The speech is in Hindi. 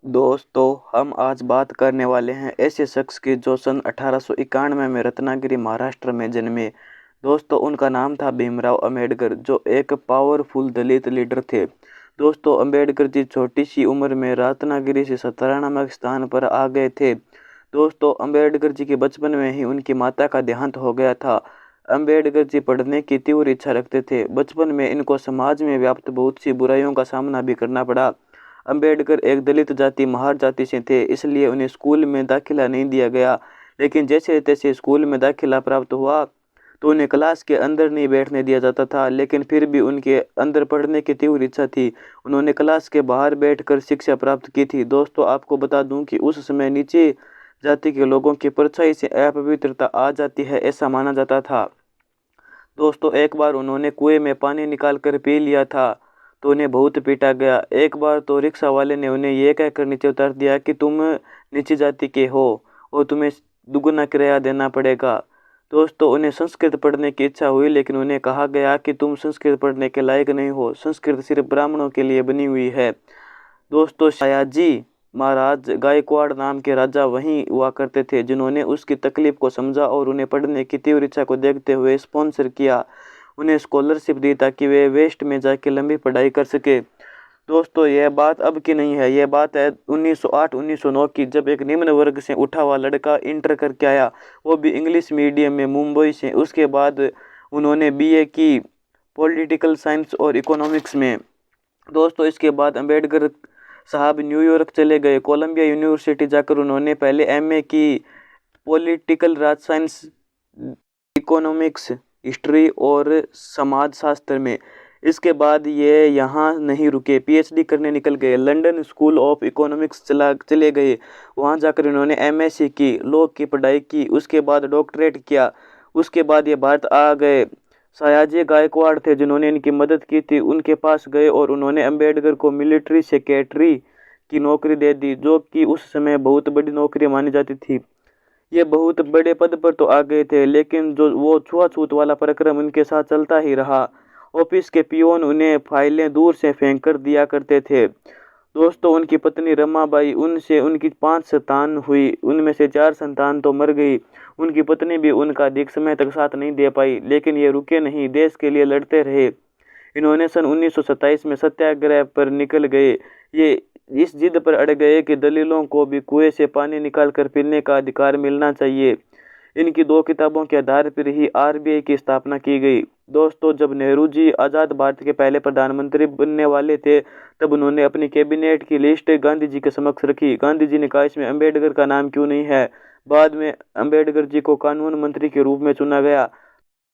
दोस्तों, हम आज बात करने वाले हैं ऐसे शख्स की जो सन 1891 में रत्नागिरी महाराष्ट्र में जन्मे। दोस्तों, उनका नाम था भीमराव अंबेडकर, जो एक पावरफुल दलित लीडर थे। दोस्तों, अंबेडकर जी छोटी सी उम्र में रत्नागिरी से 17 नामक स्थान पर आ गए थे। दोस्तों, अंबेडकर जी के बचपन में ही उनकी माता का देहांत हो गया था। अंबेडकर जी पढ़ने की तीव्र इच्छा रखते थे। बचपन में इनको समाज में व्याप्त बहुत सी बुराइयों का सामना भी करना पड़ा। अंबेडकर एक दलित जाति महार जाति से थे, इसलिए उन्हें स्कूल में दाखिला नहीं दिया गया। लेकिन जैसे तैसे स्कूल में दाखिला प्राप्त हुआ तो उन्हें क्लास के अंदर नहीं बैठने दिया जाता था, लेकिन फिर भी उनके अंदर पढ़ने की तीव्र इच्छा थी। उन्होंने क्लास के बाहर बैठकर शिक्षा प्राप्त की थी। दोस्तों, आपको बता दूं कि उस समय नीचे जाति के लोगों की परछाई से अपवित्रता आ जाती है, ऐसा माना जाता था। दोस्तों, एक बार उन्होंने कुएं में पानी निकाल कर पी लिया था तो उन्हें बहुत पीटा गया। एक बार तो रिक्शा वाले ने उन्हें यह कहकर नीचे उतार दिया कि तुम नीची जाति के हो और तुम्हें दुगना किराया देना पड़ेगा। दोस्तों, उन्हें संस्कृत पढ़ने की इच्छा हुई, लेकिन उन्हें कहा गया कि तुम संस्कृत पढ़ने के लायक नहीं हो, संस्कृत सिर्फ ब्राह्मणों के लिए बनी हुई है। दोस्तों, सयाजी महाराज गायकवाड़ नाम के राजा वहीं हुआ करते थे, जिन्होंने उसकी तकलीफ को समझा और उन्हें पढ़ने की तीव्र इच्छा को देखते हुए स्पॉन्सर किया। उन्हें स्कॉलरशिप दी ताकि वे वेस्ट में जाके लंबी पढ़ाई कर सके। दोस्तों, यह बात अब की नहीं है, यह बात है 1908-1909 की, जब एक निम्न वर्ग से उठा हुआ लड़का इंटर करके आया, वो भी इंग्लिश मीडियम में मुंबई से। उसके बाद उन्होंने बीए की पॉलिटिकल साइंस और इकोनॉमिक्स में। दोस्तों, इसके बाद अंबेडकर साहब न्यूयॉर्क चले गए। कोलंबिया यूनिवर्सिटी जाकर उन्होंने पहले एमए की पॉलिटिकल राज साइंस, इकोनॉमिक्स, हिस्ट्री और समाजशास्त्र में। इसके बाद ये यहाँ नहीं रुके, पीएचडी करने निकल गए। लंदन स्कूल ऑफ इकोनॉमिक्स चले गए। वहाँ जाकर इन्होंने एमएससी की, लॉ की पढ़ाई की। उसके बाद डॉक्टरेट किया। उसके बाद ये भारत आ गए। सयाजी गायकवाड़ थे जिन्होंने इनकी मदद की थी, उनके पास गए और उन्होंने अंबेडकर को मिलिट्री सेक्रेटरी की नौकरी दे दी, जो कि उस समय बहुत बड़ी नौकरी मानी जाती थी। ये बहुत बड़े पद पर तो आ गए थे, लेकिन जो वो छुआछूत वाला कार्यक्रम उनके साथ चलता ही रहा। ऑफिस के पियोन उन्हें फाइलें दूर से फेंक कर दिया करते थे। दोस्तों, उनकी पत्नी रमाबाई, उनसे उनकी 5 संतान हुई, उनमें से 4 संतान तो मर गई। उनकी पत्नी भी उनका अधिक समय तक साथ नहीं दे पाई, लेकिन ये रुके नहीं, देश के लिए लड़ते रहे। इन्होंने सन 1927 में सत्याग्रह पर निकल गए। ये इस जिद पर अड़ गए कि दलितों को भी कुएं से पानी निकालकर पीने का अधिकार मिलना चाहिए। इनकी 2 किताबों के आधार पर ही आरबीआई की स्थापना की गई। दोस्तों, जब नेहरू जी आज़ाद भारत के पहले प्रधानमंत्री बनने वाले थे, तब उन्होंने अपनी कैबिनेट की लिस्ट गांधी जी के समक्ष रखी। गांधी जी ने कहा, इसमें अंबेडकर का नाम क्यों नहीं है। बाद में अंबेडकर जी को कानून मंत्री के रूप में चुना गया।